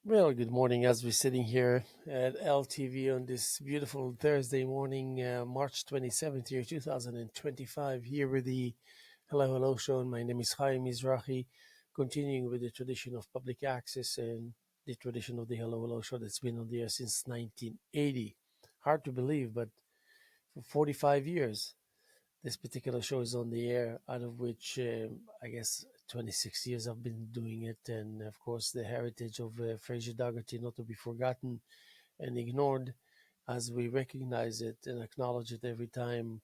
Well, good morning as we're sitting here at LTV on this beautiful Thursday morning, March 27th, year 2025, here with the Hello Hello show. And my name is Haim Mizrahi, continuing with the tradition of public access and the tradition of the Hello Hello show that's been on the air since 1980. Hard to believe, but for 45 years, this particular show is on the air, out of which I guess 26 years I've been doing it. And of course, the heritage of Fraser Dougherty not to be forgotten and ignored as we recognize it and acknowledge it every time.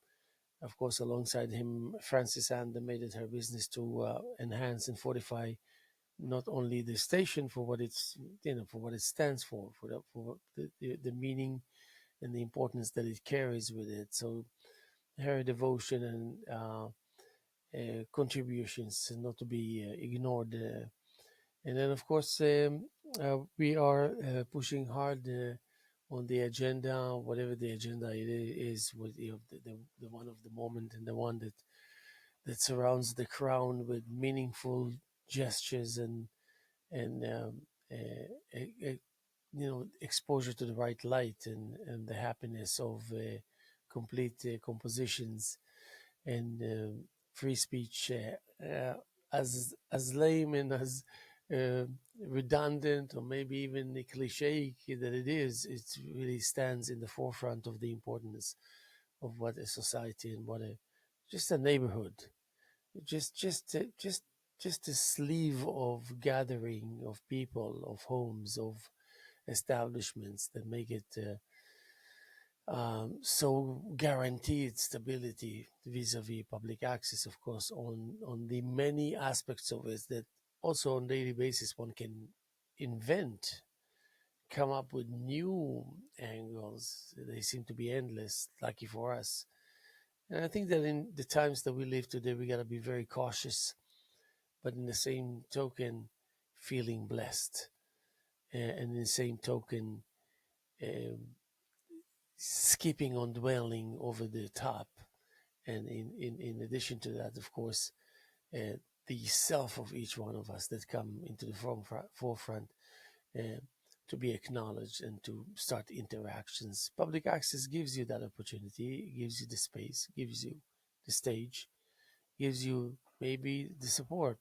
Of course, alongside him, Francis Ander made it her business to enhance and fortify not only the station for what it's for what it stands for the meaning and the importance that it carries with it. So her devotion and contributions not to be ignored. And then, of course, we are pushing hard on the agenda, whatever the agenda it is, with the one of the moment and the one that surrounds the crown with meaningful gestures and exposure to the right light and the happiness of complete compositions and free speech, as lame and as uh, redundant or maybe even a cliche that it is, it really stands in the forefront of the importance of what a society and what a just a neighborhood, just a sleeve of gathering of people, of homes, of establishments that make it. So guaranteed stability vis-a-vis public access, of course, on the many aspects of it that also on daily basis one can invent, come up with new angles. They seem to be endless, lucky for us. And I think that in the times that we live today, we got to be very cautious, but in the same token, feeling blessed. And in the same token, um, skipping on dwelling over the top. And in addition to that, of course, uh, the self of each one of us that come into the forefront uh, to be acknowledged and to start interactions. Public access gives you that opportunity, gives you the space, gives you the stage, gives you maybe the support,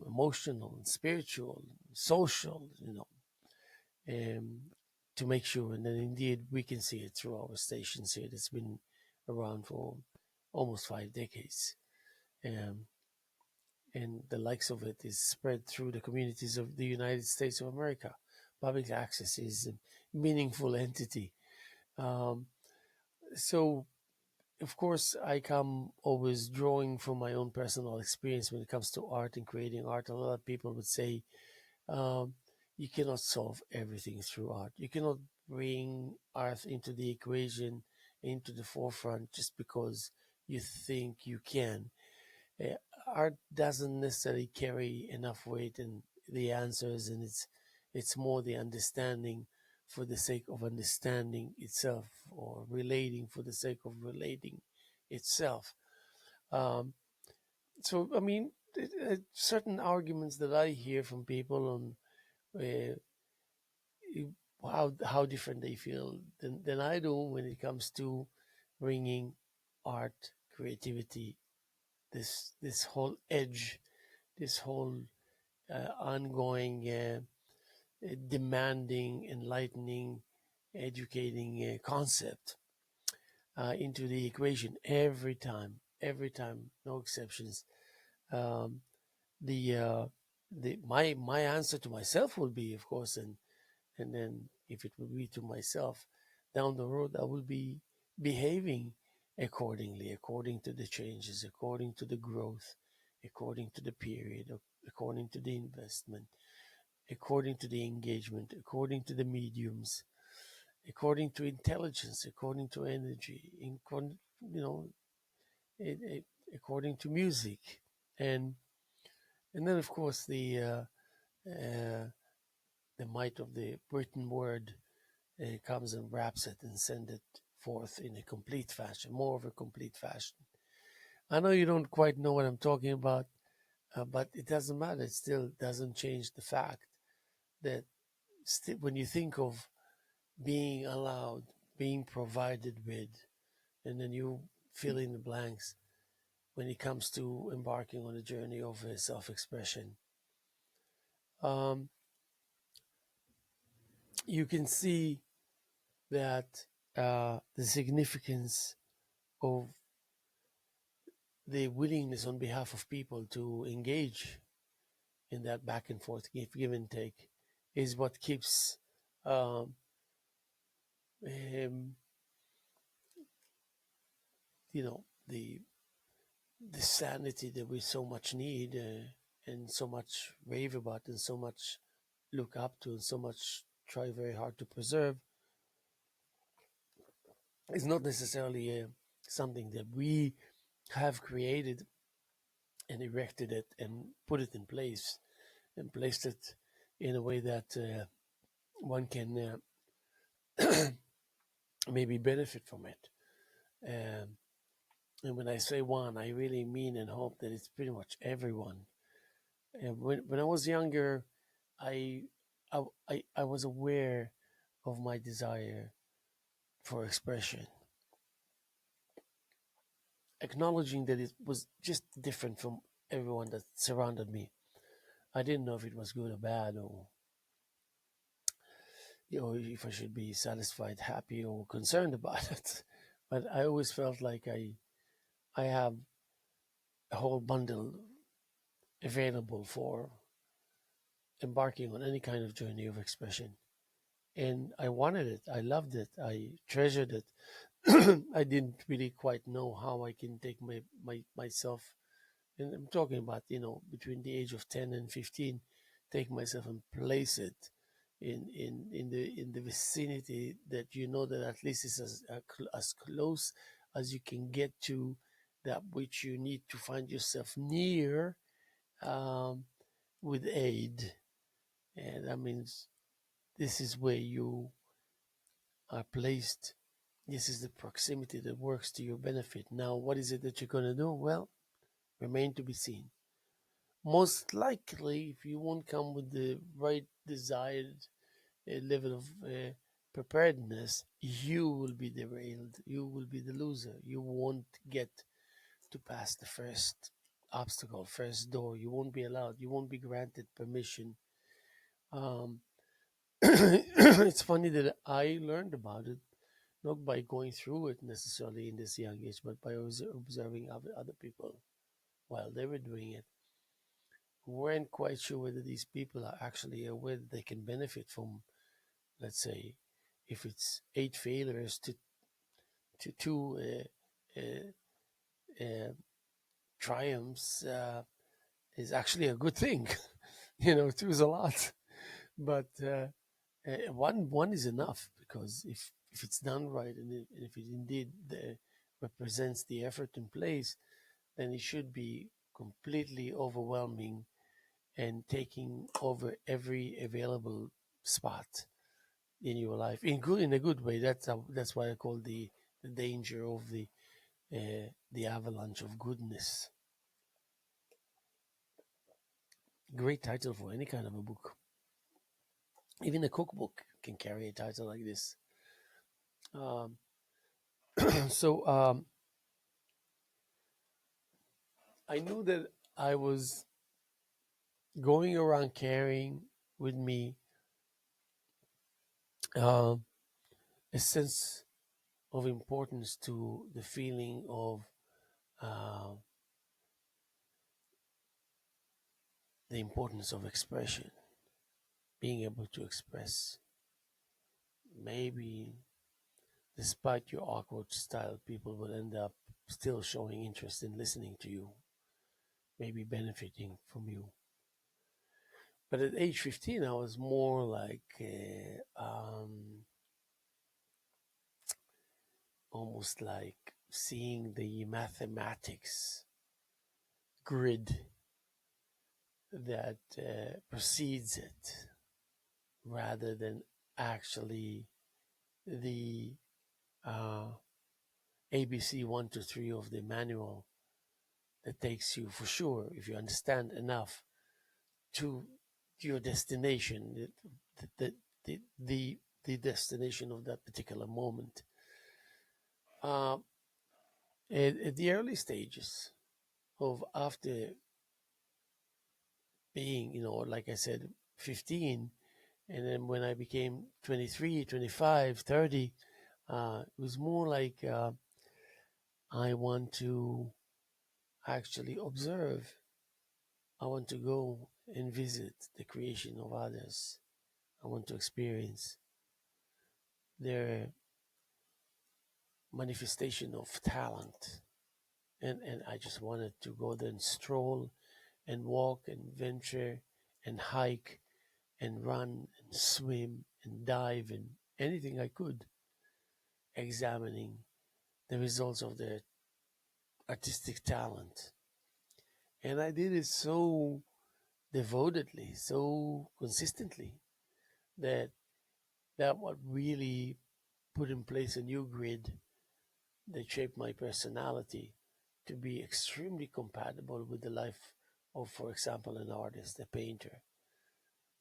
emotional, spiritual, social, um, to make sure. And then indeed we can see it through our stations here that's been around for almost 5 decades. Um, and the likes of it is spread through the communities of the United States of America. Public access is a meaningful entity. Um, so, of course, I come always drawing from my own personal experience when it comes to art and creating art. A lot of people would say, um, you cannot solve everything through art. You cannot bring art into the equation, into the forefront just because you think you can. uh, Art doesn't necessarily carry enough weight in the answers, and it's more the understanding for the sake of understanding itself, or relating for the sake of relating itself. Um, so, I mean, certain arguments that I hear from people on uh, how different they feel than I do when it comes to bringing art, creativity, this whole edge, this whole ongoing, demanding, enlightening, educating concept into the equation every time, no exceptions. Um, the my answer to myself will be, of course, and then if it would be to myself down the road, I will be behaving accordingly, according to the changes, according to the growth, according to the period, according to the investment, according to the engagement, according to the mediums, according to intelligence, according to energy, you know, it, it, according to music, and and then of course uh, the might of the written word comes and wraps it and sends it forth in a complete fashion, more of a complete fashion. I know you don't quite know what I'm talking about, but it doesn't matter. It still doesn't change the fact that when you think of being allowed, being provided with, and then you fill in the blanks when it comes to embarking on a journey of self-expression. Um, you can see that the significance of the willingness on behalf of people to engage in that back and forth give and take is what keeps um, um, the sanity that we so much need and so much rave about and so much look up to and so much try very hard to preserve is not necessarily something that we have created and erected it and put it in place and placed it in a way that one can maybe benefit from it. Um, and when I say one, I really mean and hope that it's pretty much everyone. And when I was younger, I, I was aware of my desire for expression, acknowledging that it was just different from everyone that surrounded me. I didn't know if it was good or bad, or if I should be satisfied, happy, or concerned about it. But I always felt like I have a whole bundle available for embarking on any kind of journey of expression. And I wanted it. I loved it. I treasured it. I didn't really quite know how I can take myself, and I'm talking about, between the age of 10 and 15, take myself and place it in the vicinity that that at least is as close as you can get to that which you need to find yourself near, um, with aid. And that means this is where you are placed. This is the proximity that works to your benefit. Now, what is it that you're going to do? Well, remain to be seen. Most likely, if you won't come with the right desired level of preparedness, you will be derailed. You will be the loser. You won't get to pass the first obstacle, first door. You won't be allowed. You won't be granted permission. Um, it's funny that I learned about it not by going through it necessarily in this young age, but by observing other people while they were doing it, who weren't quite sure whether these people are actually aware that they can benefit from, let's say, if it's 8 failures to two uh, triumphs, is actually a good thing. Two is a lot, but one is enough, because if it's done right, and if it indeed represents the effort in place, then it should be completely overwhelming and taking over every available spot in your life in a good way. That's why I call the danger of the avalanche of goodness. Great title for any kind of a book. Even a cookbook can carry a title like this. Um, so I knew that I was going around carrying with me um, a sense of importance to the feeling of uh, the importance of expression, being able to express. Maybe despite your awkward style, people will end up still showing interest in listening to you, maybe benefiting from you. But at age 15, I was more like almost like seeing the mathematics grid that precedes it, rather than actually the uh, ABC 1 to 3 of the manual that takes you, for sure, if you understand enough, to your destination, the, the, the, the destination of that particular moment. Uh, at the early stages of after being, like I said, 15, and then when I became 23, 25, 30, it was more like I want to actually observe. I want to go and visit the creation of others. I want to experience their manifestation of talent. And I just wanted to go there and stroll and walk and venture and hike and run and swim and dive and anything I could, examining the results of their artistic talent. And I did it so devotedly, so consistently, that what really put in place a new grid that shaped my personality to be extremely compatible with the life of, for example, an artist, a painter,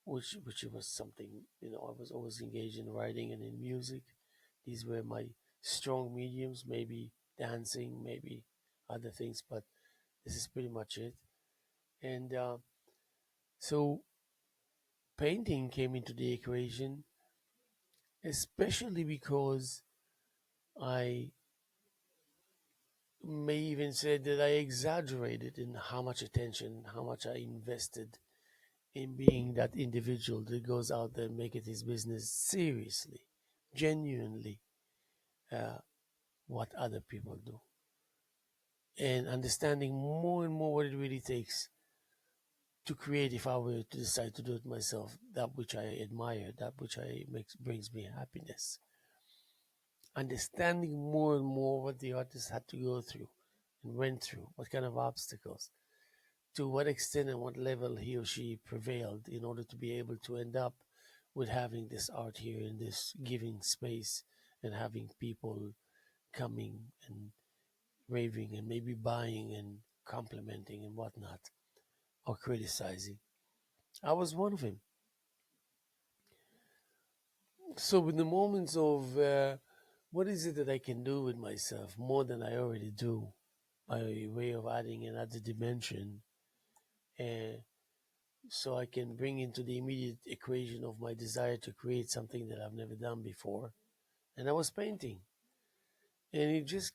which was something, I was always engaged in writing and in music. These were my strong mediums, maybe dancing, maybe other things, but this is pretty much it. And so painting came into the equation, especially because I may even say that I exaggerated in how much attention, how much I invested in being that individual that goes out there and make it his business seriously, genuinely, uh, what other people do, and understanding more and more what it really takes to create. If I were to decide to do it myself, that which I admire, that which I makes brings me happiness, understanding more and more what the artist had to go through and went through, what kind of obstacles, to what extent and what level he or she prevailed in order to be able to end up with having this art here in this giving space and having people coming and raving and maybe buying and complimenting and whatnot or criticizing. I was one of him. So, in the moments of what is it that I can do with myself more than I already do by way of adding another dimension, uh, so I can bring into the immediate equation of my desire to create something that I've never done before. And I was painting, and it just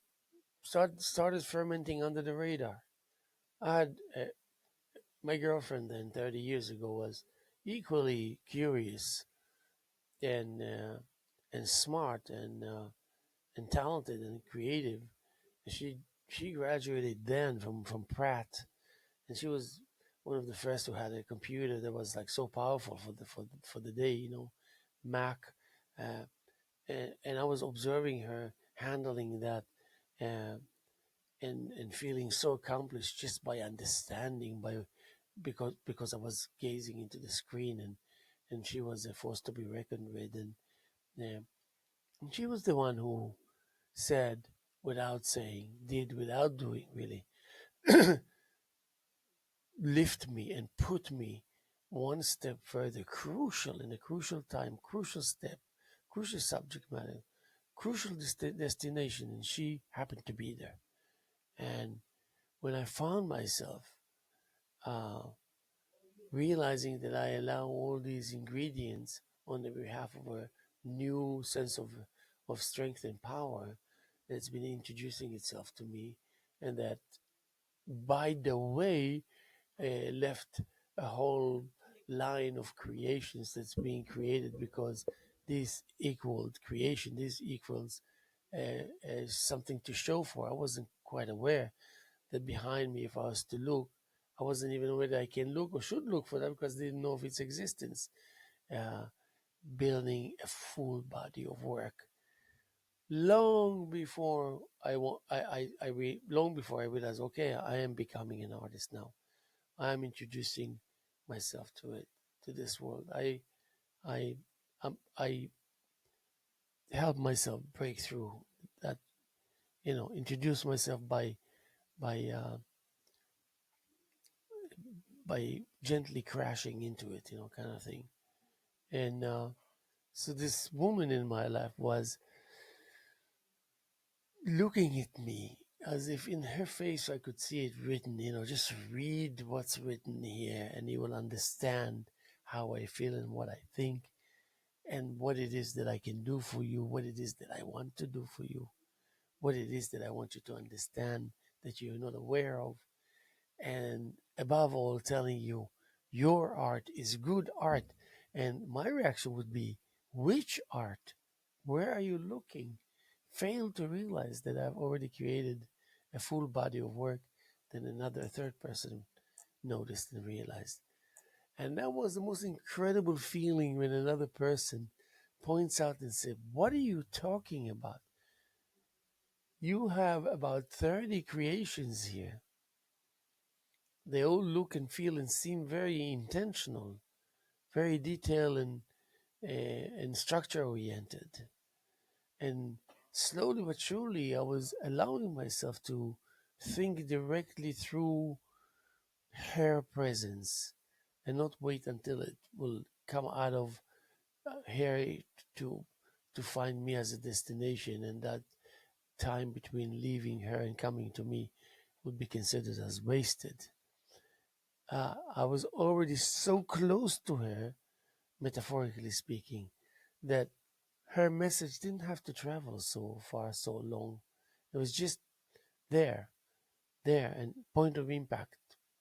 started fermenting under the radar. I had my girlfriend then 30 years ago was equally curious and smart and talented and creative. She graduated then from Pratt, and she was one of the first who had a computer that was like so powerful for the day, Mac, uh, and I was observing her handling that, uh, and feeling so accomplished just by understanding, because I was gazing into the screen, and she was a force to be reckoned with, uh, and she was the one who said without saying, did without doing, really lift me and put me one step further, crucial in a crucial time, crucial step, crucial subject matter, crucial destination, and she happened to be there. And when I found myself uh, realizing that I allow all these ingredients on the behalf of a new sense of strength and power that's been introducing itself to me, and that, by the way, left a whole line of creations that's being created, because this equaled creation, this equals something to show for. I wasn't quite aware that behind me, if I was to look, I wasn't even aware that I can look or should look for that, because I didn't know of its existence. Uh, Building a full body of work long before long before I realized, okay, I am becoming an artist now. I am introducing myself to it, to this world. I help myself break through that, introduce myself by by gently crashing into it, kind of thing. And so this woman in my life was looking at me as if in her face I could see it written, just read what's written here and you will understand how I feel and what I think and what it is that I can do for you, what it is that I want to do for you, what it is that I want you to understand that you're not aware of, and above all, telling you your art is good art. And my reaction would be, which art? Where are you looking? Fail to realize that I've already created a full body of work. Then another third person noticed and realized. And that was the most incredible feeling when another person points out and said, what are you talking about? You have about 30 creations here. They all look and feel and seem very intentional, very detail and structure oriented. And slowly but surely, I was allowing myself to think directly through her presence and not wait until it will come out of her to to find me as a destination, and that time between leaving her and coming to me would be considered as wasted. I was already so close to her, metaphorically speaking, that her message didn't have to travel so far, so long. It was just there, there, and point of impact.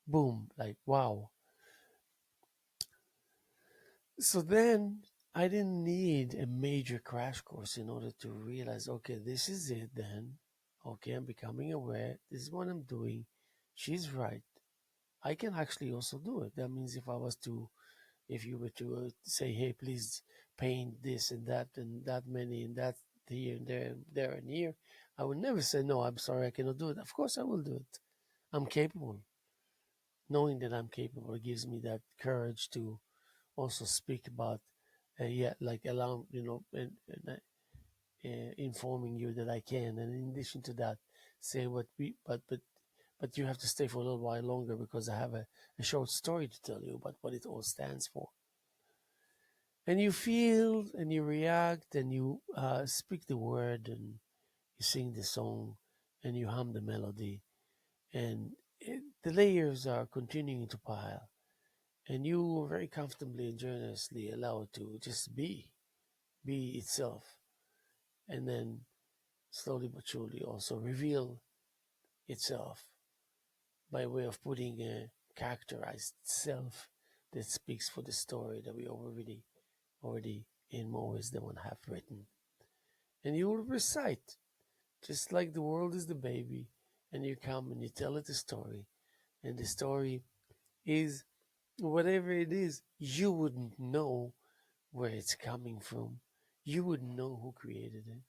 Boom, like wow. So then I didn't need a major crash course in order to realize, okay, this is it then. Okay, I'm becoming aware. This is what I'm doing. She's right. I can actually also do it. That means if you were to say, hey, please paint this and that many and that here and there and here, I would never say, no, I'm sorry, I cannot do it. Of course, I will do it. I'm capable. Knowing that I'm capable gives me that courage to also speak about, yeah, like allow, informing you that I can. And in addition to that, say but you have to stay for a little while longer because I have a short story to tell you about what it all stands for. And you feel and you react and you speak the word and you sing the song and you hum the melody and the layers are continuing to pile and you very comfortably and generously allow it to just be itself, and then slowly but surely also reveal itself by way of putting a characterized self that speaks for the story that we already in more ways than one have written. And you will recite, just like the world is the baby, and you come and you tell it a story, and the story is whatever it is, you wouldn't know where it's coming from. You wouldn't know who created it.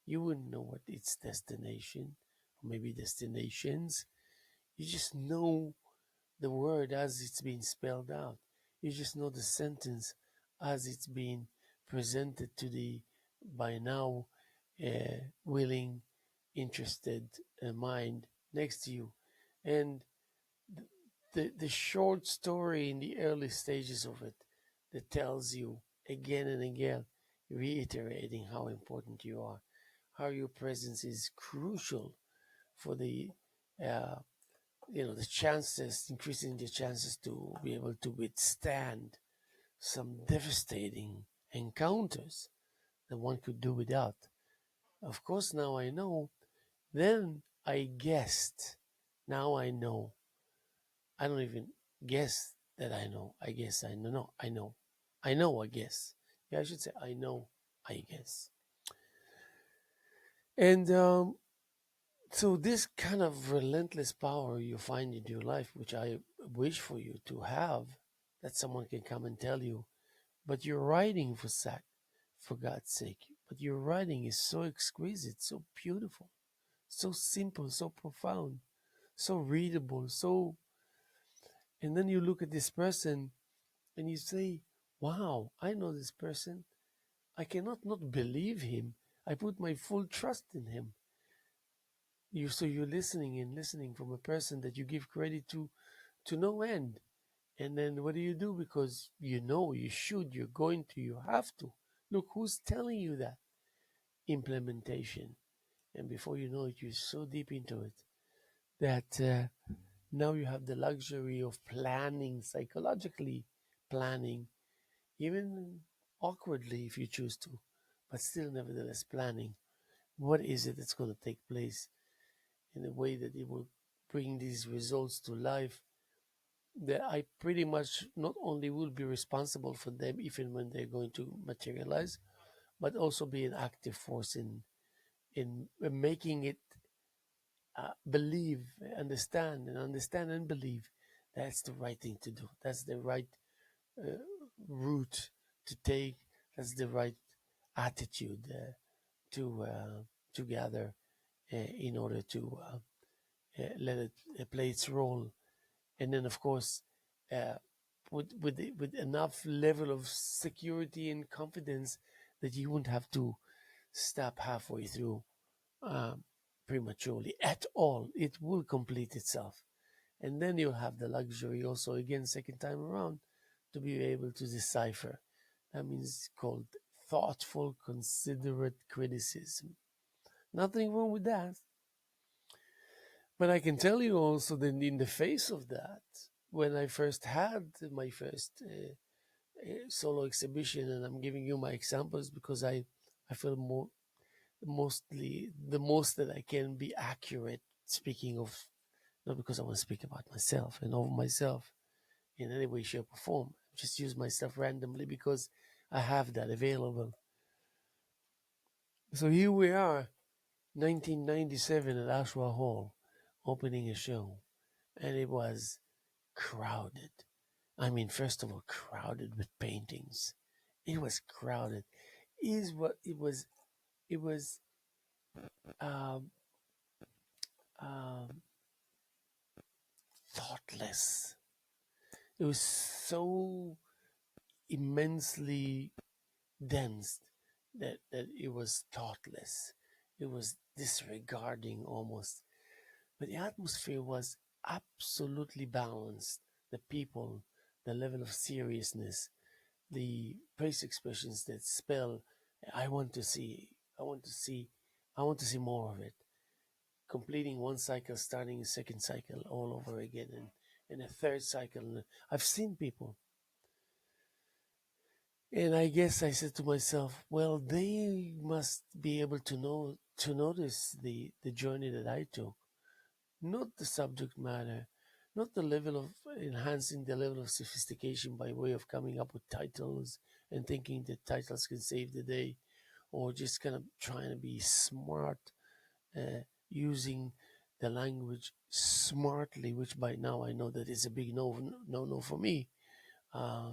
You wouldn't know what its destination, or maybe destinations. You just know the word as it's being spelled out. You just know the sentence as it's being presented to the by now willing, interested mind next to you. And the short story in the early stages of it that tells you again and again, reiterating how important you are, how your presence is crucial for uh, the chances, increasing the chances to be able to withstand some devastating encounters that one could do without. Of course, now I know. Then I guessed. Now I know. I don't even guess that I know. I guess I know. No, I know. I know, I guess. Yeah, I should say I know, I guess. And so this kind of relentless power you find in your life, which I wish for you to have, that someone can come and tell you, but your writing for God's sake, but your writing is so exquisite, so beautiful, so simple, so profound, so readable, so. And then you look at this person and you say, wow, I know this person. I cannot not believe him. I put my full trust in him. So you're listening and listening from a person that you give credit to no end. And then what do? Because you know you should, you're going to, you have to. Look, who's telling you that? Implementation. And before you know it, you're so deep into it that now you have the luxury of planning, psychologically planning, even awkwardly if you choose to, but still, nevertheless, planning. What is it that's going to take place in a way that it will bring these results to life? That I pretty much not only will be responsible for them, even when they're going to materialize, but also be an active force in making it believe, understand and believe that's the right thing to do. That's the right uh, route to take. That's the right attitude to gather in order to let it play its role. And then, of course, uh, with enough level of security and confidence that you won't have to stop halfway through um, prematurely at all. It will complete itself. And then you'll have the luxury also, again, second time around, to be able to decipher. That means called thoughtful, considerate criticism. Nothing wrong with that. But I can tell you also that in the face of that, when I first had my first solo exhibition, and I'm giving you my examples because I feel mostly the most that I can be accurate speaking of, not because I want to speak about myself and over myself in any way, shape, or form. Just use myself randomly because I have that available. So here we are, 1997 at Ashwa Hall, opening a show, and it was crowded. I mean, first of all, crowded with paintings. It was crowded. Is what it was. It was um, um, thoughtless. It was so immensely dense that it was thoughtless. It was disregarding almost. But the atmosphere was absolutely balanced. The people, the level of seriousness, the face expressions that spell, I want to see, I want to see, I want to see more of it. Completing one cycle, starting a second cycle all over again, and a third cycle. I've seen people. And I guess I said to myself, well, they must be able to notice the journey that I took, not the subject matter, not the level of enhancing the level of sophistication by way of coming up with titles and thinking that titles can save the day, or just kind of trying to be smart, using the language smartly, which by now I know that is a big no for me. Uh,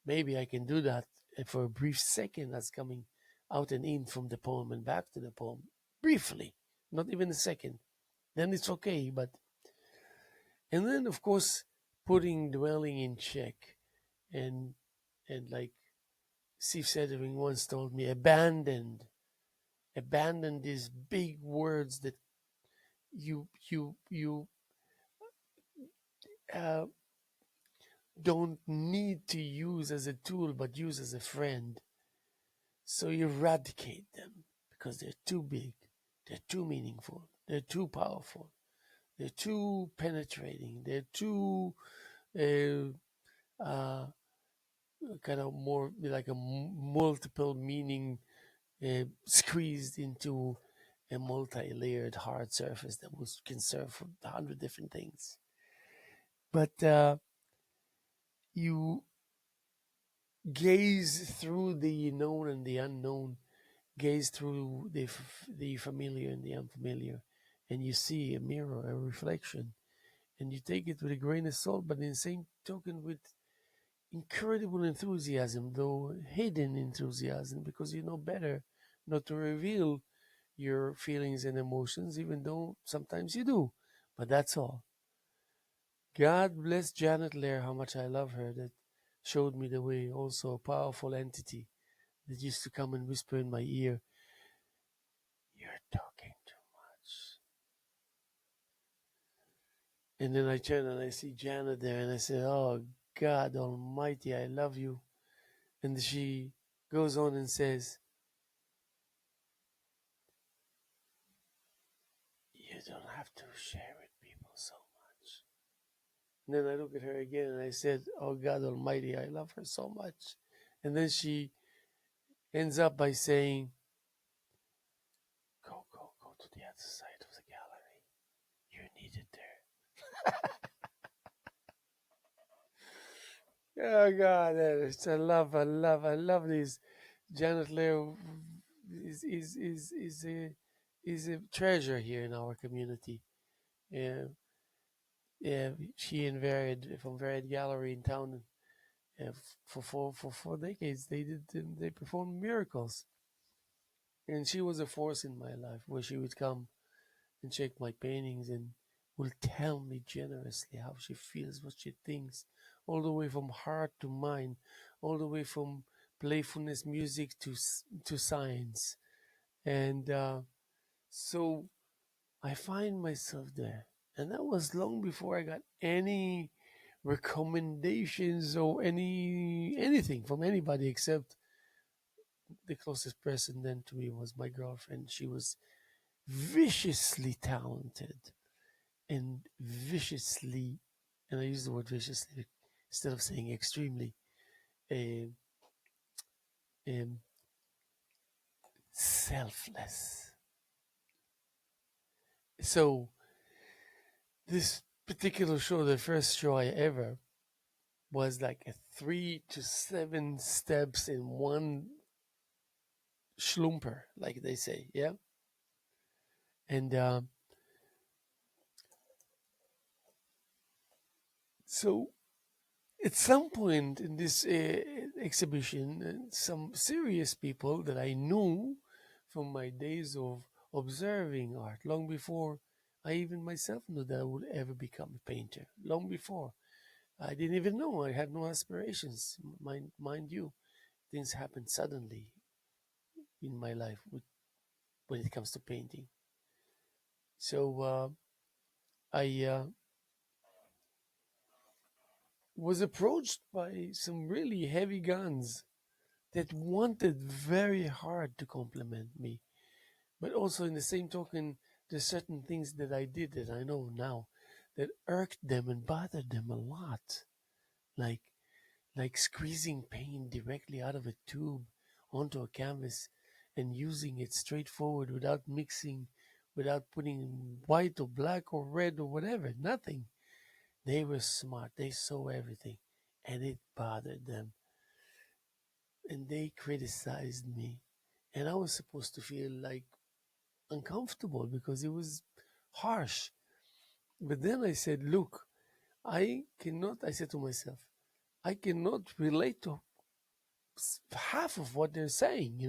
Maybe I can do that for a brief second. That's coming out and in from the poem and back to the poem briefly, not even a second. Then it's okay. But and then of course putting dwelling in check and like Steve Sedering once told me, abandon these big words that you uh, don't need to use as a tool but use as a friend. So you eradicate them because they're too big, they're too meaningful, they're too powerful, they're too penetrating, they're too uh, uh, kind of more like a multiple meaning squeezed into a multi-layered hard surface that can serve for 100 different things. But you gaze through the known and the unknown, gaze through the familiar and the unfamiliar, and you see a mirror, a reflection, and you take it with a grain of salt, but in the same token with incredible enthusiasm, though hidden enthusiasm, because you know better not to reveal your feelings and emotions, even though sometimes you do. But that's all. God bless Janet Lair, how much I love her, that showed me the way. Also, a powerful entity that used to come and whisper in my ear, "You're talking too much." And then I turn and I see Janet there, and I said, "Oh God Almighty, I love you. And she goes on and says, you don't have to share with people so much. And then I look at her again and I said, oh God Almighty, I love her so much. And then she ends up by saying, go to the other side of the gallery. You're needed there. Oh God, I love this. Janet Lear is a treasure here in our community. Yeah, yeah. She and Varied from Varied Gallery in town. For 4 decades, they performed miracles, and she was a force in my life. Where she would come and check my paintings and will tell me generously how she feels, what she thinks, all the way from heart to mind, all the way from playfulness, music to science, and so I find myself there, and that was long before I got any recommendations or anything from anybody except the closest person then to me was my girlfriend. She was viciously talented and viciously, and I use the word viciously instead of saying extremely, um, um, selfless. So this particular show, the first show I ever, was like a 3 to 7 steps in one schlumper, like they say, yeah. And so at some point in this exhibition, some serious people that I knew from my days of observing art, long before I even myself knew that I would ever become a painter, long before. I didn't even know. I had no aspirations. Mind you, things happened suddenly in my life when it comes to painting. So I was approached by some really heavy guns that wanted very hard to compliment me. But also, in the same token, there's certain things that I did that I know now that irked them and bothered them a lot. Like squeezing paint directly out of a tube onto a canvas and using it straightforward without mixing, without putting white or black or red or whatever, nothing. They were smart. They saw everything. And it bothered them. And they criticized me. And I was supposed to feel like uncomfortable because it was harsh. But then I said, look, I said to myself, I cannot relate to half of what they're saying.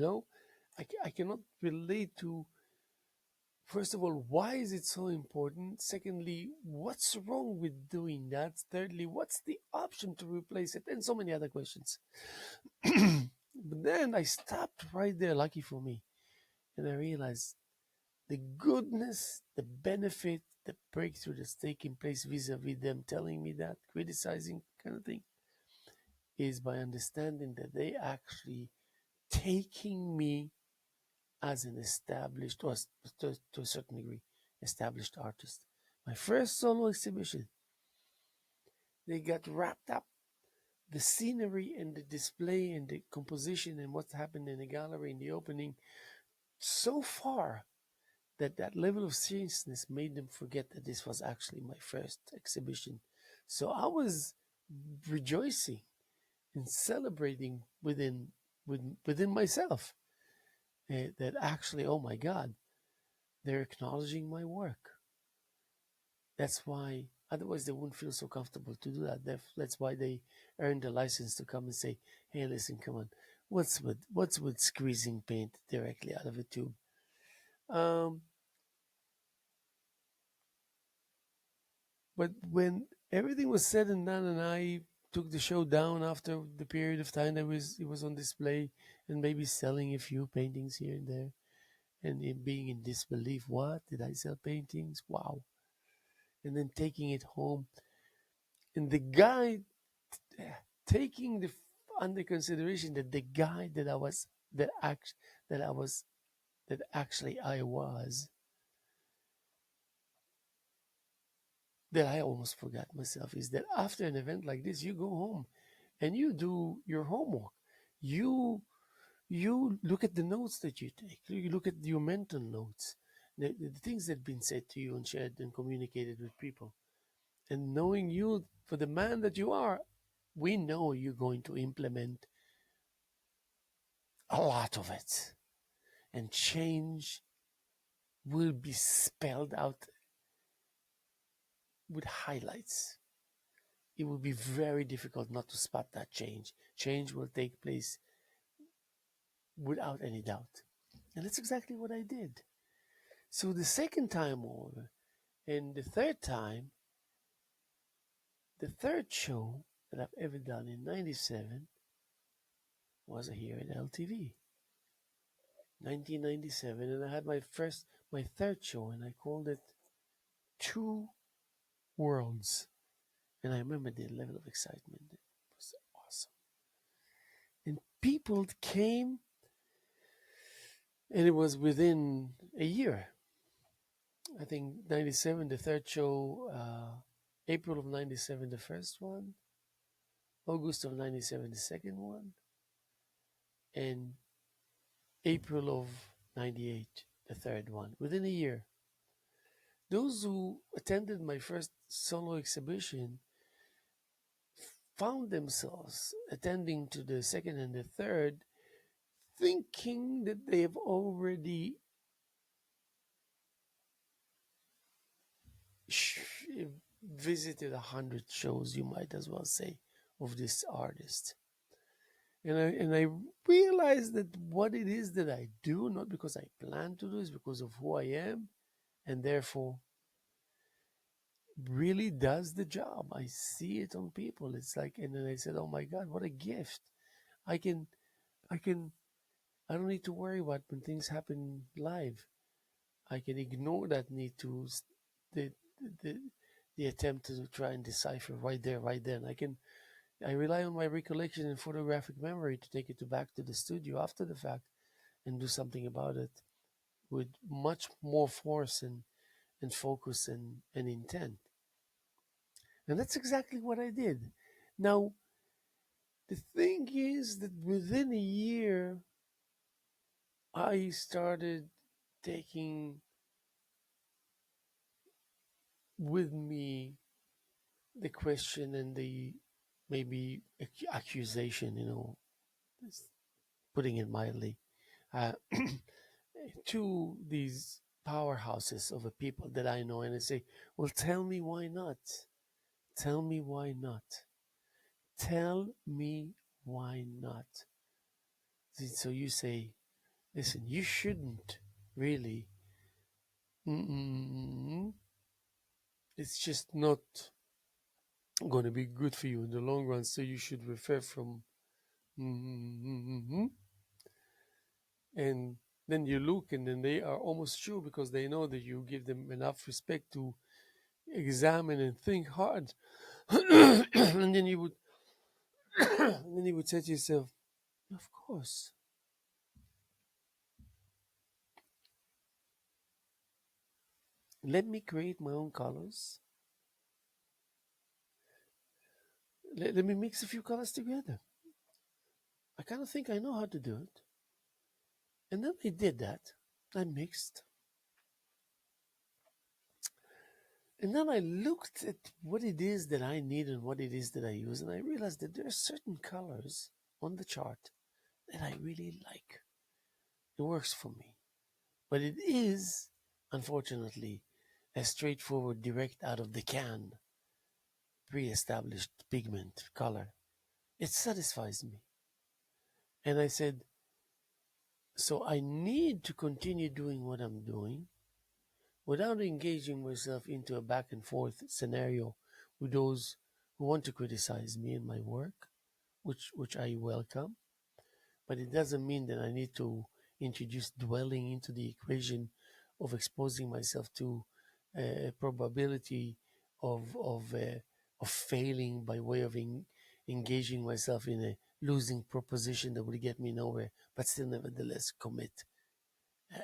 I cannot relate to, first of all, why is it so important? Secondly, what's wrong with doing that? Thirdly, what's the option to replace it? And so many other questions. But then I stopped right there, lucky for me, and I realized the goodness, the benefit, the breakthrough that's taking place vis-a-vis them telling me that, criticizing kind of thing, is by understanding that they actually taking me as an established, or to a certain degree, established artist. My first solo exhibition, they got wrapped up. The scenery and the display and the composition and what's happened in the gallery in the opening so far that level of seriousness made them forget that this was actually my first exhibition. So I was rejoicing and celebrating within myself, that actually, oh my God, they're acknowledging my work. That's why, otherwise they wouldn't feel so comfortable to do that. That's why they earned the license to come and say, "Hey, listen, come on, what's with squeezing paint directly out of a tube?" Um, but when everything was said and done, and I took the show down after the period of time that it was on display, and maybe selling a few paintings here and there, and being in disbelief, what did I sell paintings? Wow! And then taking it home, and the guy taking under consideration that the guy that act that I was that actually I was, that I almost forgot myself, is that after an event like this, you go home and you do your homework. You you look at the notes that you take. You look at your mental notes, the things that have been said to you and shared and communicated with people. And knowing you for the man that you are, we know you're going to implement a lot of it. And change will be spelled out with highlights. It will be very difficult not to spot that change. Change will take place without any doubt. And that's exactly what I did. So the second time over, and the third time, the third show that I've ever done in 97 was here at LTV. 1997, and I had my third show, and I called it Two Worlds. And I remember the level of excitement. It was awesome. And people came, and it was within a year. I think 97, the third show, April of 97, the first one, August of 97, the second one, and April of 98, the third one, within a year. Those who attended my first solo exhibition found themselves attending to the second and the third, thinking that they have already visited 100 shows, you might as well say, of this artist. And I realized that what it is that I do, not because I plan to do, is because of who I am, and therefore really does the job. I see it on people. It's like, and then I said, "Oh my God, what a gift! I can, I can, I don't need to worry about when things happen live. I can ignore that need to the the, the attempt to try and decipher right there, right then. I rely on my recollection and photographic memory to take it back to the studio after the fact and do something about it with much more force and focus and intent. And that's exactly what I did. Now, the thing is that within a year, I started taking with me the question and the maybe accusation, putting it mildly, uh, to these powerhouses of a people that I know, and I say, well, tell me why not? Tell me why not? Tell me why not? So you say, listen, you shouldn't really. Mm-mm, it's just not going to be good for you in the long run. So you should refer from. Mm-mm, and then you look, and then they are almost sure because they know that you give them enough respect to examine and think hard. And then you would, and then you would say to yourself, of course. Let me create my own colors. Let me mix a few colors together. I kind of think I know how to do it. And then I did that. I mixed. And then I looked at what it is that I need and what it is that I use. And I realized that there are certain colors on the chart that I really like. It works for me. But it is, unfortunately, a straightforward, direct out of the can, pre established pigment color. It satisfies me. And I said, so I need to continue doing what I'm doing without engaging myself into a back and forth scenario with those who want to criticize me and my work, which I welcome. But it doesn't mean that I need to introduce dwelling into the equation of exposing myself to a probability of failing by way of engaging myself in a losing proposition that would get me nowhere, but still nevertheless commit. Uh,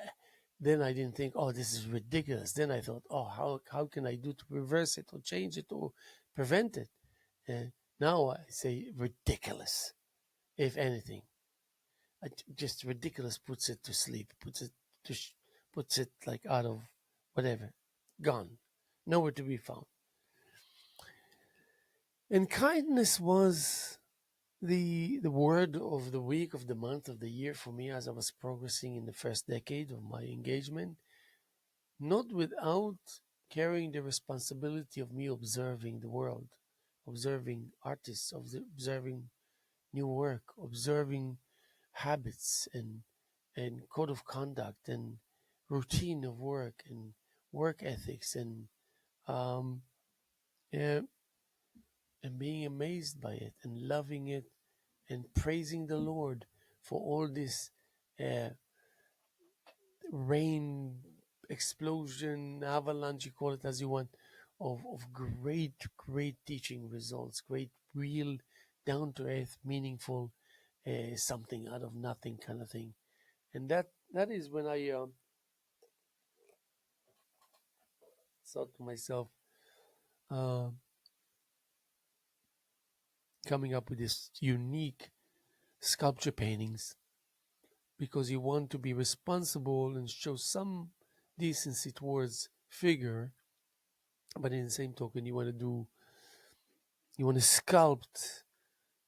then I didn't think, oh, this is ridiculous. Then I thought, oh, how can I do to reverse it or change it or prevent it? Uh, Now I say ridiculous, if anything. Just ridiculous puts it to sleep, to sh- puts it like out of whatever, gone, nowhere to be found. And kindness was the word of the week, of the month, of the year for me as I was progressing in the first decade of my engagement, not without carrying the responsibility of me observing the world, observing artists, observing new work, observing habits and code of conduct and routine of work and work ethics um, uh, and being amazed by it and loving it and praising the Lord for all this uh, rain explosion, avalanche, you call it as you want, of great teaching results, great, real, down to earth, meaningful, something out of nothing kind of thing. And that is when I thought to myself, uh, coming up with this unique sculpture paintings because you want to be responsible and show some decency towards figure, but in the same token, you want to sculpt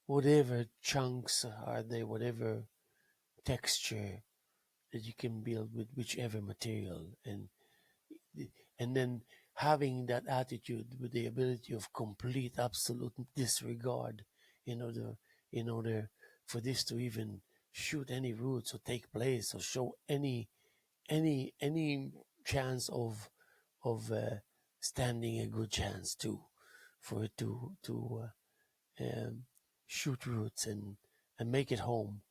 whatever chunks are there, whatever texture that you can build with whichever material, and then having that attitude with the ability of complete absolute disregard in order in order for this to even shoot any roots or take place or show any chance of standing a good chance to for it to shoot roots and make it home.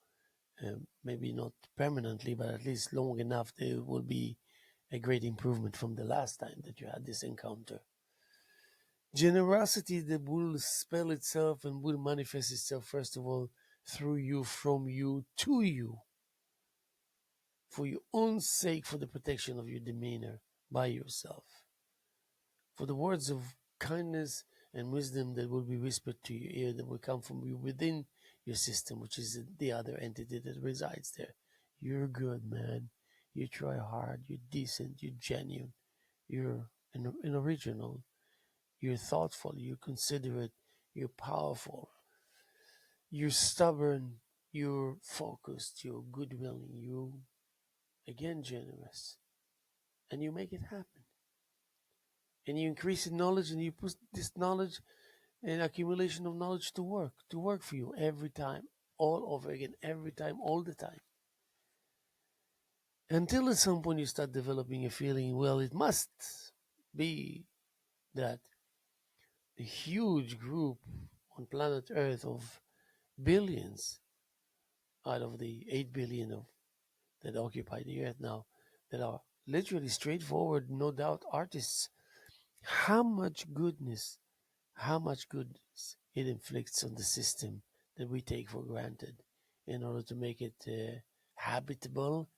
Maybe not permanently, but at least long enough there will be a great improvement from the last time that you had this encounter. Generosity that will spell itself and will manifest itself, first of all, through you, from you, to you, for your own sake, for the protection of your demeanor by yourself, for the words of kindness and wisdom that will be whispered to your ear that will come from you within your system, which is the other entity that resides there. You're good, man. You try hard. You're decent. You're genuine. You're an original. You're thoughtful. You're considerate. You're powerful. You're stubborn. You're focused. You're good willing. You, again, generous. And you make it happen. And you increase in knowledge and you put this knowledge and accumulation of knowledge to work for you every time, all over again, every time, all the time. Until at some point you start developing a feeling, well, it must be that a huge group on planet Earth of billions out of the 8 billion of that occupy the Earth now, that are literally straightforward, no doubt artists, how much goodness, how much goodness it inflicts on the system that we take for granted in order to make it habitable,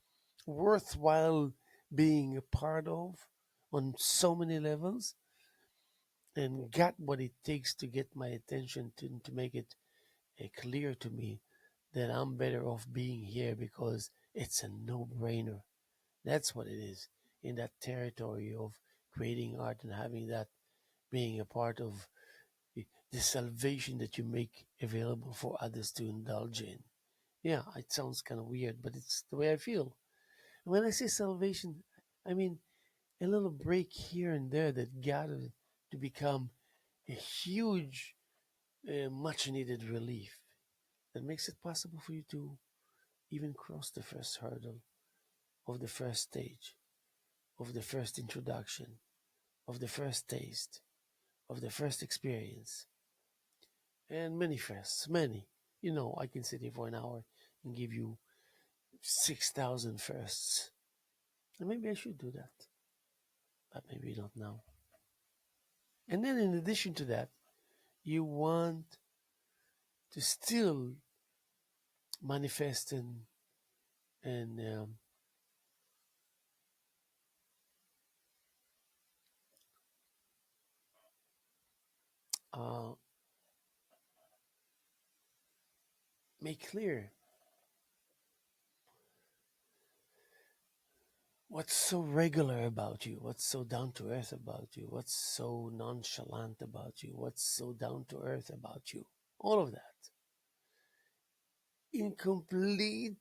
worthwhile being a part of on so many levels, and got what it takes to get my attention to make it clear to me that I'm better off being here because it's a no brainer. That's what it is in that territory of creating art and having that being a part of the salvation that you make available for others to indulge in. Yeah, it sounds kind of weird, but it's the way I feel. When I say salvation, I mean a little break here and there that got to become a huge, much needed relief that makes it possible for you to even cross the first hurdle of the first stage, of the first introduction, of the first taste, of the first experience, and many firsts, many. You know, I can sit here for an hour and give you 6,000 firsts. And maybe I should do that, but maybe not now. And then, in addition to that, you want to still manifest and uh, make clear what's so regular about you, what's so down to earth about you, what's so nonchalant about you, what's so down to earth about you. All of that in complete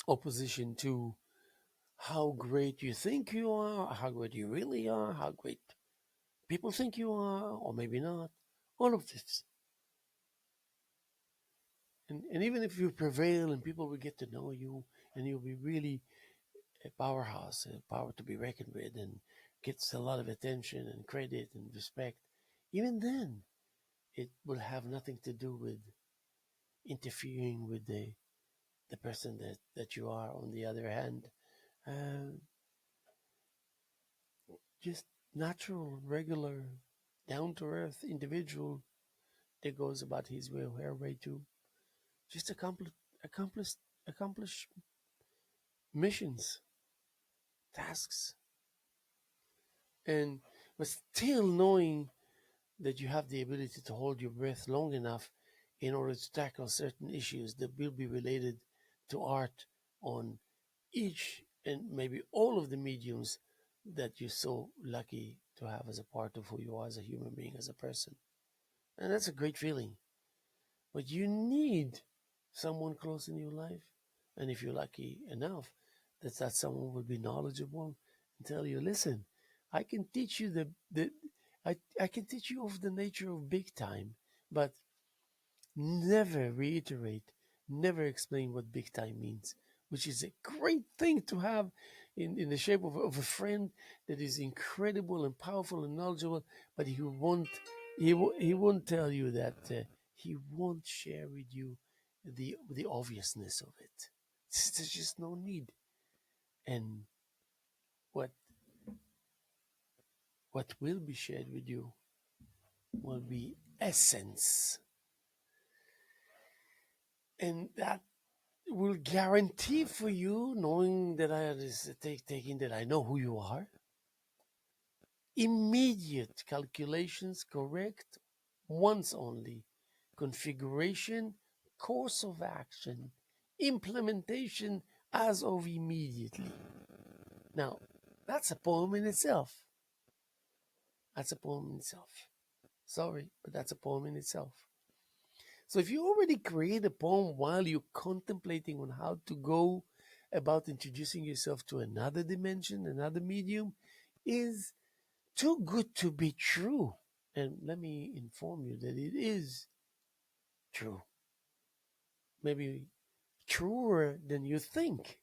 opposition to how great you think you are, how great you really are, how great people think you are, or maybe not. All of this. And even if you prevail and people will get to know you and you'll be really a powerhouse, a power to be reckoned with, and gets a lot of attention and credit and respect, even then, it will have nothing to do with interfering with the person that you are. On the other hand, uh, just natural, regular, down to earth individual that goes about his way or her way to just accomplish accomplish missions, tasks, and but still knowing that you have the ability to hold your breath long enough in order to tackle certain issues that will be related to art on each and maybe all of the mediums that you're so lucky to have as a part of who you are as a human being, as a person. And that's a great feeling. But you need someone close in your life. And if you're lucky enough that someone will be knowledgeable and tell you, listen, I can teach you I can teach you of the nature of big time, but never reiterate, never explain what big time means, which is a great thing to have in the shape of a friend that is incredible and powerful and knowledgeable, but he won't tell you that he won't share with you the obviousness of it. There's just no need. And what what will be shared with you will be essence, and that will guarantee for you, knowing that taking that I know who you are, immediate calculations correct once only, configuration, course of action, implementation as of immediately. Now, that's a poem in itself. That's a poem in itself. Sorry, but that's a poem in itself. So if you already create a poem while you're contemplating on how to go about introducing yourself to another dimension, another medium, is too good to be true. And let me inform you that it is true. Maybe truer than you think.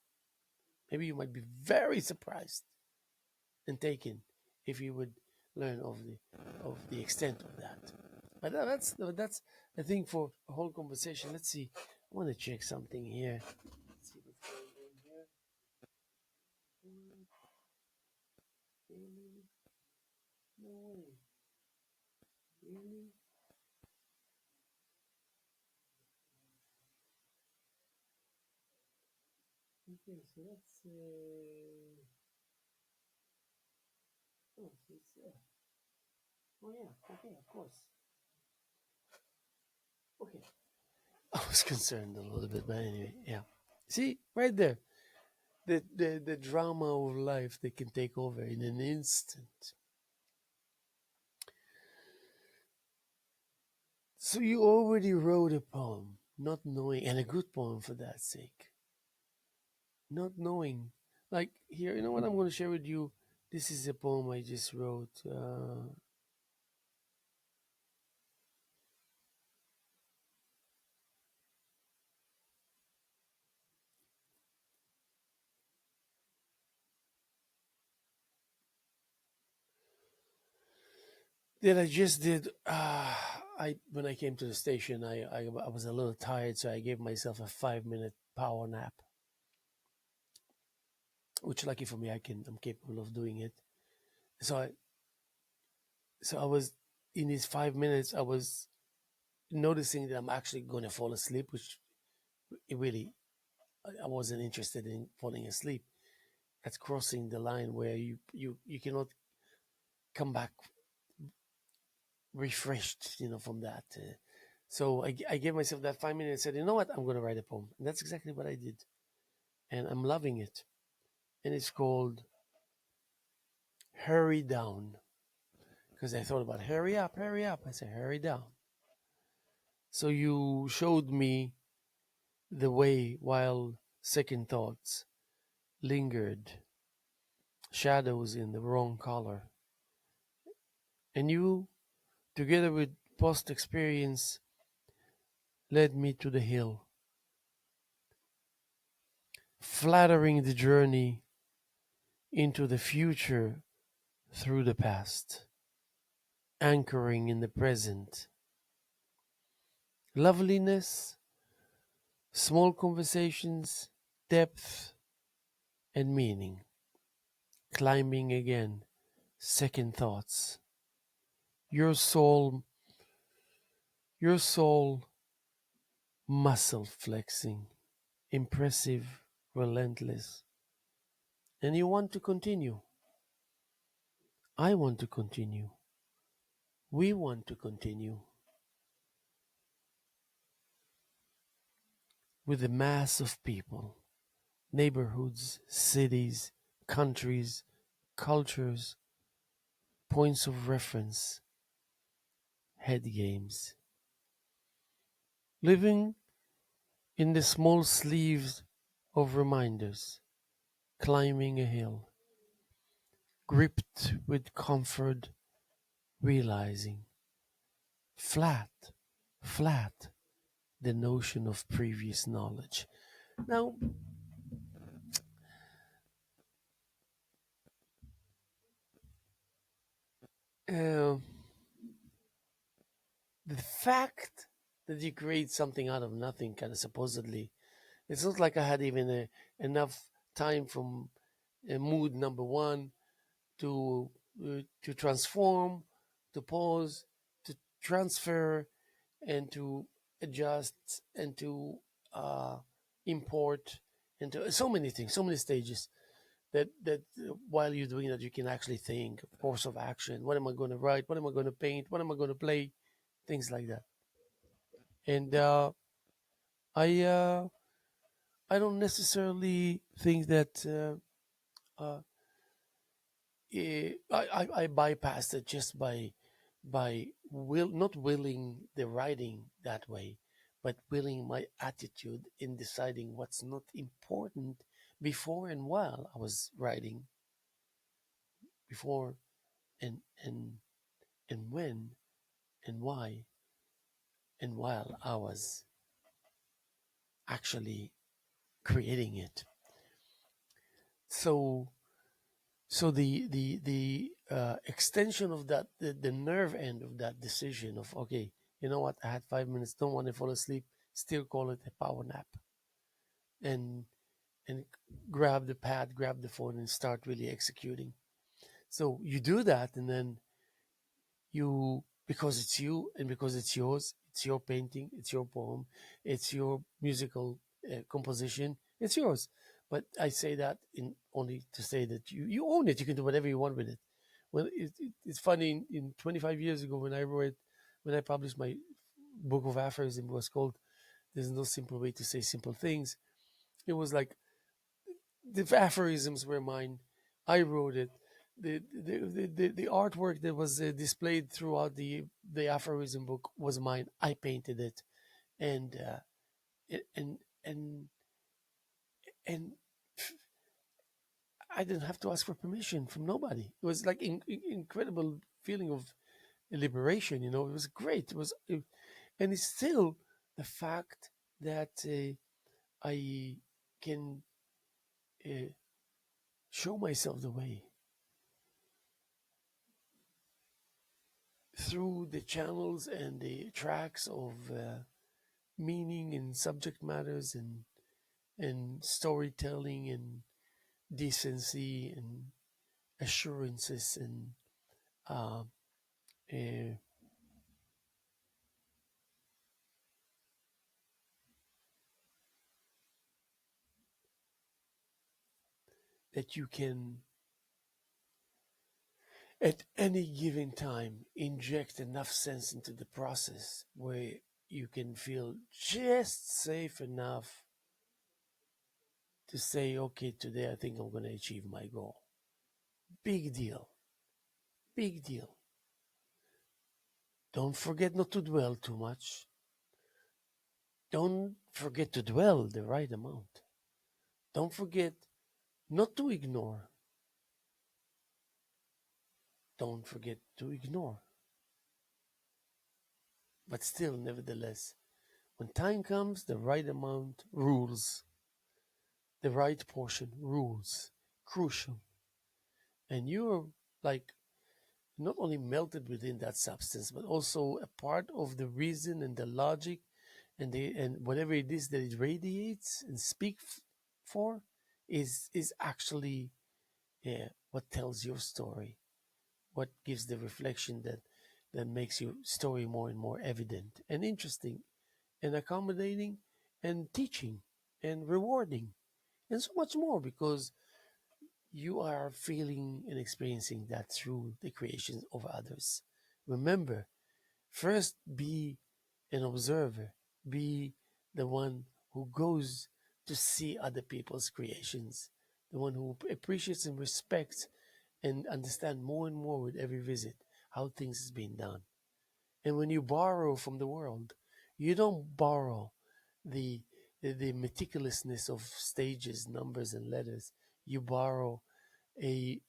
Maybe you might be very surprised and taken if you would learn of the extent of that. But that's I think for a whole conversation. Let's see. I want to check something here. Let's see what's going on here. Really? No way. Really? Okay, so that's oh, so it's oh yeah, okay, of course. Okay. I was concerned a little bit, but anyway, yeah. See, right there. The drama of life that can take over in an instant. So you already wrote a poem, not knowing, and a good poem for that sake, not knowing. Like here, you know what I'm going to share with you? This is a poem I just wrote. That I just did. I when I came to the station, I was a little tired, so I gave myself a 5 minute power nap. Which, lucky for me, I'm capable of doing it. So I was in these 5 minutes. I was noticing that I'm actually going to fall asleep, which it really, I wasn't interested in falling asleep. That's crossing the line where you cannot come back refreshed, from that. So I gave myself that 5 minutes. I said, you know what, I'm going to write a poem, and that's exactly what I did, and I'm loving it. And it's called "Hurry Down" because I thought about hurry up, hurry up. I said, hurry down. So you showed me the way while second thoughts lingered, shadows in the wrong color, and you, together with post experience, led me to the hill, flattering the journey into the future through the past, anchoring in the present. Loveliness, small conversations, depth, and meaning. Climbing again, second thoughts. Your soul, your soul, muscle flexing, impressive, relentless. And you want to continue. I want to continue. We want to continue with the mass of people, neighborhoods, cities, countries, cultures, points of reference, head games. Living in the small sleeves of reminders, climbing a hill, gripped with comfort, realizing flat, flat, the notion of previous knowledge. Now, uh, the fact that you create something out of nothing, kind of supposedly, it's not like I had even enough time from mood number one to transform, to pause, to transfer, and to adjust, and to uh, import, and to so many things, so many stages that while you're doing that, you can actually think course of action. What am I going to write? What am I going to paint? What am I going to play? Things like that. And I uh, I don't necessarily think that uh, I bypassed it just by not willing the writing that way, but willing my attitude in deciding what's not important before and while I was writing, before and and when and why and while I was actually creating it. So the extension of that, the nerve end of that decision of, okay, you know what, I had 5 minutes, don't want to fall asleep, still call it a power nap, and and grab the pad, grab the phone, and start really executing. So you do that, and then you, because it's you and because it's yours, it's your painting, it's your poem, it's your musical composition, it's yours. But I say that in only to say that you own it, you can do whatever you want with it. Well, it's funny, in 25 years ago, when I published my book of aphorism, was called "There's No Simple Way to Say Simple Things." It was like the aphorisms were mine. I wrote it. The artwork that was displayed throughout the aphorism book was mine. I painted it, and it- and I didn't have to ask for permission from nobody. It was like incredible feeling of liberation. It was great. And it's still the fact that I can uh, show myself the way through the channels and the tracks of meaning and subject matters and storytelling and decency and assurances and uh, uh, that you can, at any given time, inject enough sense into the process where you can feel just safe enough to say, okay, today I think I'm going to achieve my goal. Big deal. Big deal. Don't forget not to dwell too much. Don't forget to dwell the right amount. Don't forget not to ignore. Don't forget to ignore. But still, nevertheless, when time comes, the right amount rules. The right portion rules. Crucial. And you're like not only melted within that substance, but also a part of the reason and the logic and whatever it is that it radiates and speaks for is actually, yeah, what tells your story, what gives the reflection that makes your story more and more evident and interesting and accommodating and teaching and rewarding and so much more because you are feeling and experiencing that through the creations of others. Remember, first be an observer, be the one who goes to see other people's creations, the one who appreciates and respects and understand more and more with every visit how things is being done. And when you borrow from the world, you don't borrow the the meticulousness of stages, numbers, and letters. You borrow a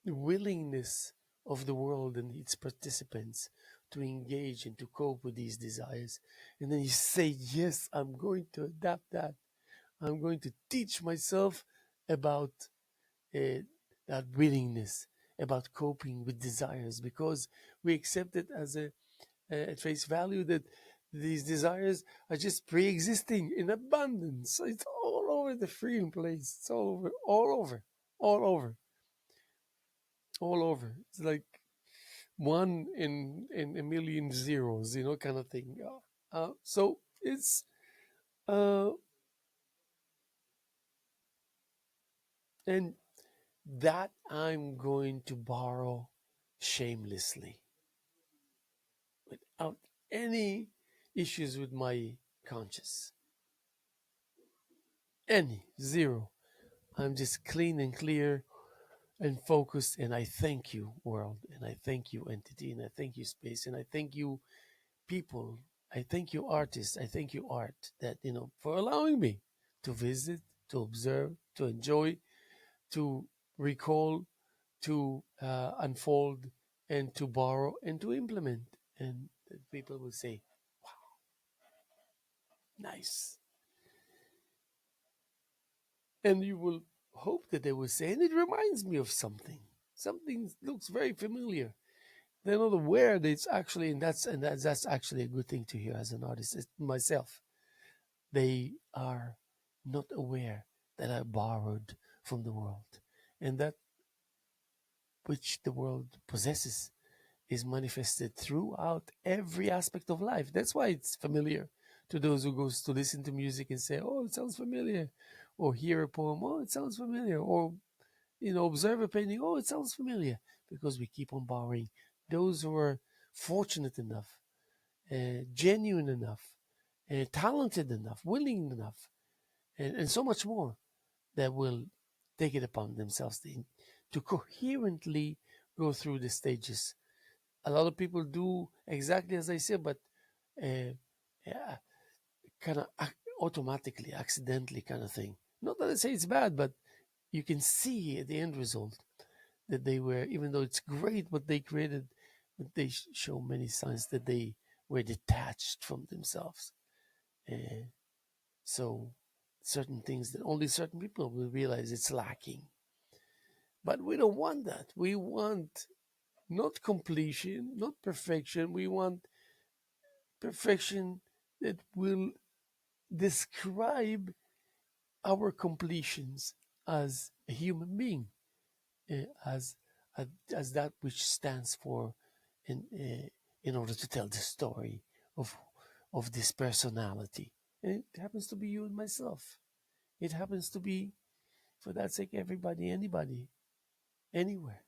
willingness of the world and its participants to engage and to cope with these desires. And then you say, yes, I'm going to adapt that. I'm going to teach myself about uh, that willingness, about coping with desires, because we accept it as a at face value that these desires are just pre-existing in abundance. It's all over the freaking place. It's all over, all over, all over, all over. It's like one in a million zeros, kind of thing. So it's uh, and that I'm going to borrow shamelessly without any issues with my conscience. Any zero. I'm just clean and clear and focused. And I thank you, world, and I thank you, entity, and I thank you, space, and I thank you, people. I thank you, artists. I thank you, art, that for allowing me to visit, to observe, to enjoy, to recall, to unfold, and to borrow, and to implement. And people will say, nice. And you will hope that they will say, and it reminds me of something. Something looks very familiar. They're not aware that it's actually, and that's actually a good thing to hear as an artist. It's myself. They are not aware that I borrowed from the world, and that which the world possesses is manifested throughout every aspect of life. That's why it's familiar to those who goes to listen to music and say, "Oh, it sounds familiar," or hear a poem, "Oh, it sounds familiar," or observe a painting, "Oh, it sounds familiar," because we keep on borrowing. Those who are fortunate enough, genuine enough, talented enough, willing enough, and so much more that will take it upon themselves to coherently go through the stages. A lot of people do exactly as I said, but uh, yeah, kind of automatically, accidentally, kind of thing. Not that I say it's bad, but you can see the end result that they were, even though it's great what they created, but they show many signs that they were detached from themselves. Uh, so certain things that only certain people will realize it's lacking. But we don't want that. We want not completion, not perfection. We want perfection that will describe our completions as a human being, as as that which stands for in order to tell the story of this personality. And it happens to be you and myself. It happens to be For that sake, everybody, anybody, anywhere.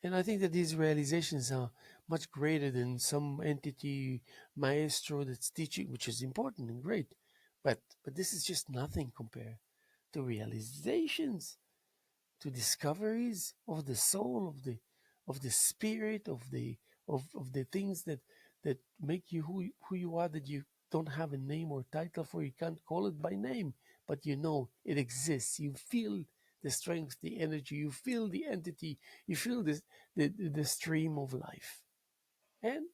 And I think that these realizations are much greater than some entity maestro that's teaching, which is important and great. But this is just nothing compared to realizations, to discoveries of the soul, of the spirit, of the things that make you who you are, that you don't have a name or title for. You can't call it by name, but you know it exists. You feel the strength, the energy, you feel the entity, you feel this the stream of life. And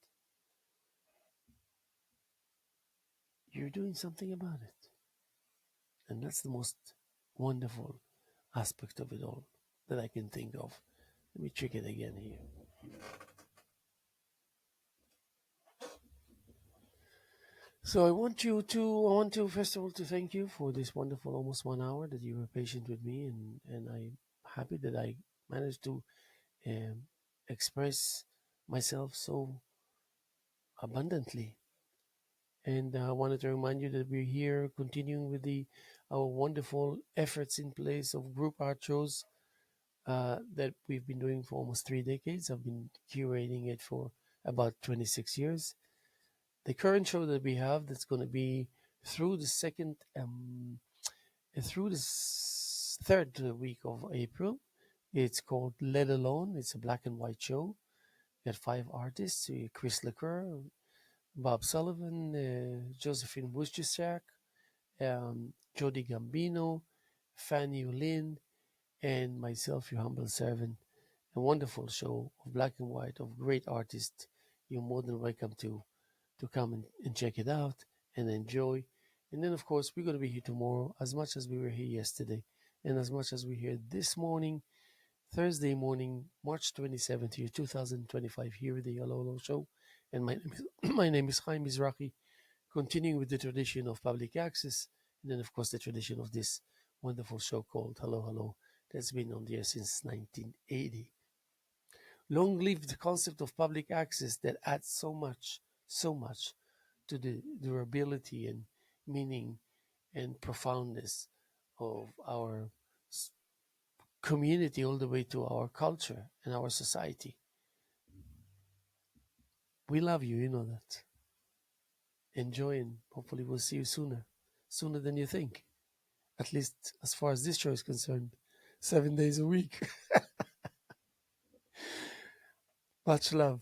you're doing something about it. And that's the most wonderful aspect of it all that I can think of. Let me check it again here. So I want to first of all to thank you for this wonderful almost 1 hour that you were patient with me, and I'm happy that I managed to um, express myself so abundantly. And I wanted to remind you that we're here continuing with the our wonderful efforts in place of group art shows that we've been doing for almost 3 decades. I've been curating it for about 26 years. The current show that we have that's going to be through the second through the third week of April. It's called Let Alone. It's a black and white show. We got 5 artists: Chris Leclerc, Bob Sullivan, Josephine Wojciechak, Jody Gambino, Fanny Ulin, and myself, your humble servant. A wonderful show of black and white of great artists. You're more than welcome to come and check it out and enjoy. And then, of course, we're going to be here tomorrow as much as we were here yesterday and as much as we're here this morning, Thursday morning, March 27th, 2025, here at the Hello Hello Show. And my name is, my name is Haim Mizrahi, continuing with the tradition of public access and then, of course, the tradition of this wonderful show called Hello Hello that's been on the air since 1980. Long live the concept of public access that adds so much to the durability and meaning and profoundness of our community all the way to our culture and our society. We love you, you know that. Enjoy, and hopefully we'll see you sooner than you think. At least as far as this show is concerned, 7 days a week. Much love.